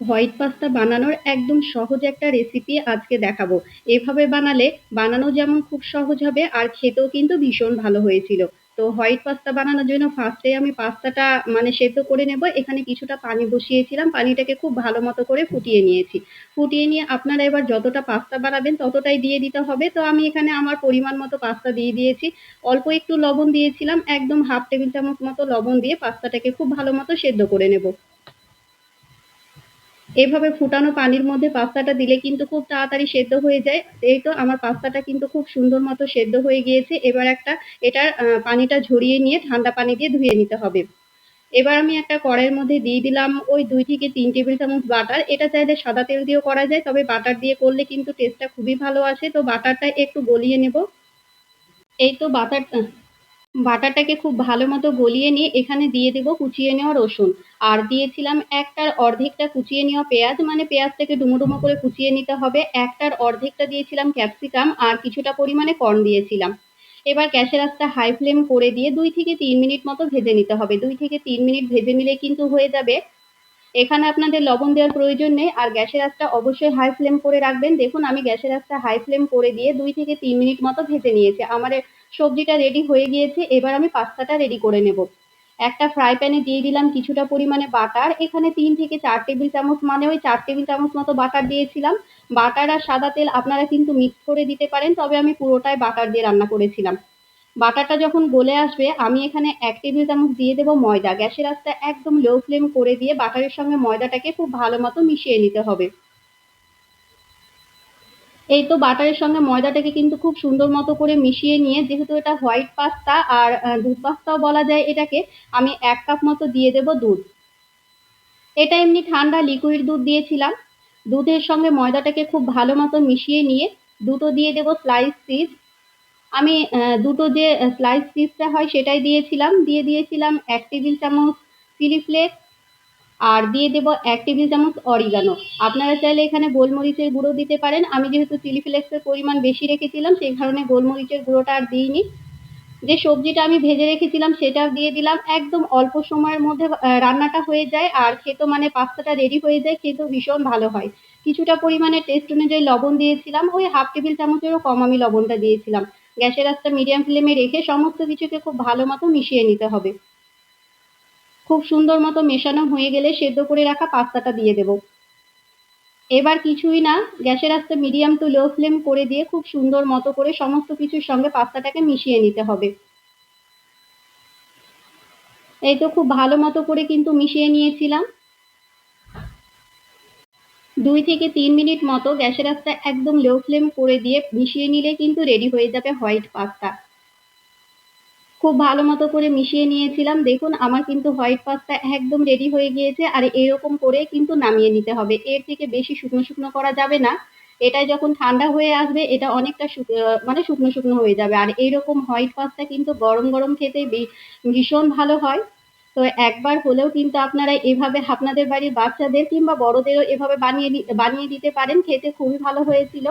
White pasta বানানোর একদম সহজ একটা রেসিপি আজকে দেখাবো। এভাবে বানালে বানানো যেমন খুব সহজ হবে আর খেতেও কিন্তু ভীষণ ভালো হয়েছিল। তো হোয়াইট পাস্তা বানানোর জন্য ফার্স্টে আমি পাস্তাটা সেদ্ধ করে নেব। এখানে কিছুটা পানি বসিয়েছিলাম, পানিটাকে খুব ভালো মতো করে ফুটিয়ে নিয়েছি। ফুটিয়ে নিয়ে আপনারা এবার যতটা পাস্তা বানাবেন ততটাই দিয়ে দিতে হবে। তো আমি এখানে আমার পরিমাণ মতো পাস্তা দিয়ে দিয়েছি। অল্প একটু লবণ দিয়েছিলাম, একদম হাফ টেবিল চামচ মতো লবণ দিয়ে পাস্তাটাকে খুব ভালো মতো সেদ্ধ করে নেব। এভাবে ফুটানো পানির মধ্যে পাস্তাটা দিলে কিন্তু খুব তাড়াতাড়ি সেদ্ধ হয়ে যায়। এই তো আমার পাস্তাটা কিন্তু খুব সুন্দর মতো সেদ্ধ হয়ে গিয়েছে। এবার এটার পানিটা ঝরিয়ে নিয়ে ঠান্ডা পানি দিয়ে ধুয়ে নিতে হবে। এবার আমি একটা কড়াইয়ের মধ্যে দিয়ে দিলাম ওই ২ থেকে ৩ টেবিল চামচ বাটার। এটা চাইলে সাদা তেল দিয়েও করা যায়, তবে বাটার দিয়ে করলে কিন্তু টেস্টটা খুবই ভালো আসে। তো বাটারটা একটু গলিয়ে নেব। এই তো বাটারটাকে খুব ভালো মতো গলিয়ে নিয়ে এখানে দিয়ে দেব কুচিয়ে নেওয়া রসুন। আর দিয়েছিলাম একটার অর্ধেকটা কুচিয়ে নেওয়া পেঁয়াজ, পেঁয়াজটাকে ডুমো ডুমো করে কুচিয়ে নিতে হবে। একটার অর্ধেকটা দিয়েছিলাম ক্যাপসিকাম আর কিছুটা পরিমাণে কর্ন দিয়েছিলাম। এবার গ্যাসের আঁচটা হাই ফ্লেম করে দিয়ে ২ থেকে ৩ মিনিট মতো ভেজে নিতে হবে। ২ থেকে ৩ মিনিট ভেজে নিলে কিন্তু হয়ে যাবে। এখানে আপনাদের লবণ দেওয়ার প্রয়োজন নেই, আর গ্যাসের আঁচটা অবশ্যই হাই ফ্লেম করে রাখবেন। দেখুন আমি গ্যাসের আঁচটা হাই ফ্লেম করে দিয়ে ২ থেকে ৩ মিনিট মতো ভেজে নিয়েছি। আমার সবজিটা রেডি হয়ে গিয়েছে। এবার আমি পাস্তাটা রেডি করে নেব। একটা ফ্রাই প্যানে দিয়ে দিলাম কিছুটা পরিমাণে বাটার। এখানে ৩ থেকে ৪ টেবিল চামচ ওই ৪ টেবিল চামচ মতো বাটার দিয়েছিলাম। বাটার আর সাদা তেল আপনারা কিন্তু মিক্স করে দিতে পারেন, তবে আমি পুরোটাই বাটার দিয়ে রান্না করেছিলাম। বাটারটা যখন গলে আসবে আমি এখানে ১ টেবিল চামচ দিয়ে দেব ময়দা। গ্যাসের আঁচটা একদম লো ফ্লেম করে দিয়ে বাটারের সঙ্গে ময়দাটাকে খুব ভালো মতো মিশিয়ে নিতে হবে। এই তো বাটারের সঙ্গে ময়দাটাকে কিন্তু খুব সুন্দর মতো করে মিশিয়ে নিয়ে, যেহেতু এটা হোয়াইট পাস্তা আর দুধ পাস্তাও বলা যায় এটাকে, আমি ১ কাপ মতো দিয়ে দেব দুধ। এটা এমনি ঠান্ডা লিকুইড দুধ দিয়েছিলাম। দুধের সঙ্গে ময়দাটাকে খুব ভালো মতো মিশিয়ে নিয়ে দুটো দিয়ে দেব স্লাইস চিজ। আমি দুটো যে স্লাইস চিজটা হয় সেটাই দিয়েছিলাম। দিয়েছিলাম ১ টেবিল চামচ চিলি ফ্লেক্স আর দিয়ে দেব ১ টেবিল চামচ অরিগানো। আপনারা চাইলে এখানে গোলমরিচের গুঁড়ো দিতে পারেন। আমি যেহেতু চিলি ফ্লেক্সের পরিমাণ বেশি রেখেছিলাম সেই কারণে গোলমরিচের গুঁড়োটা আর দিইনি। যে সবজিটা আমি ভেজে রেখেছিলাম সেটাও দিয়ে দিলাম। একদম অল্প সময়ের মধ্যে রান্নাটা হয়ে যায় আর খেতেও পাস্তাটা রেডি হয়ে যায়, খেতেও ভীষণ ভালো হয়। কিছুটা পরিমাণে টেস্ট অনুযায়ী লবণ দিয়েছিলাম, ওই হাফ টেবিল চামচেরও কম আমি লবণটা দিয়েছিলাম। গ্যাসের আঁচটা মিডিয়াম ফ্লেমে রেখে সমস্ত কিছুকে খুব ভালো মতো মিশিয়ে নিতে হবে। খুব সুন্দর মতো মেশানো হয়ে গেলে সেদ্ধ করে রাখা পাস্তাটা দিয়ে দেব। এবার কিছুই না, গ্যাসের আঁচটা মিডিয়াম টু লো ফ্লেম করে দিয়ে খুব সুন্দর মতো করে সমস্ত কিছুর সঙ্গে পাস্তাটাকে মিশিয়ে নিতে হবে। এই তো খুব ভালো মতো করে কিন্তু মিশিয়ে নিয়েছিলাম। ২ থেকে ৩ মিনিট মতো গ্যাসের আঁচটা একদম লো ফ্লেম করে দিয়ে মিশিয়ে নিলে কিন্তু রেডি হয়ে যাবে হোয়াইট পাস্তা। খুব ভালো মতো করে মিশিয়ে নিয়েছিলাম। দেখুন আমার কিন্তু হোয়াইট পাস্তা একদম রেডি হয়ে গিয়েছে, আর এরকম করে কিন্তু নামিয়ে নিতে হবে। এর থেকে বেশি শুকনো শুকনো করা যাবে না। এটা যখন ঠান্ডা হয়ে আসবে এটা অনেকটা শুকনো শুকনো হয়ে যাবে। আর এইরকম হোয়াইট পাস্তা কিন্তু গরম গরম খেতে ভীষণ ভালো হয়। তো একবার হলেও কিন্তু আপনারা এভাবে আপনাদের বাড়ির বাচ্চাদের কিংবা বড়দেরও এভাবে বানিয়ে দিতে পারেন। খেতে খুবই ভালো হয়েছিল।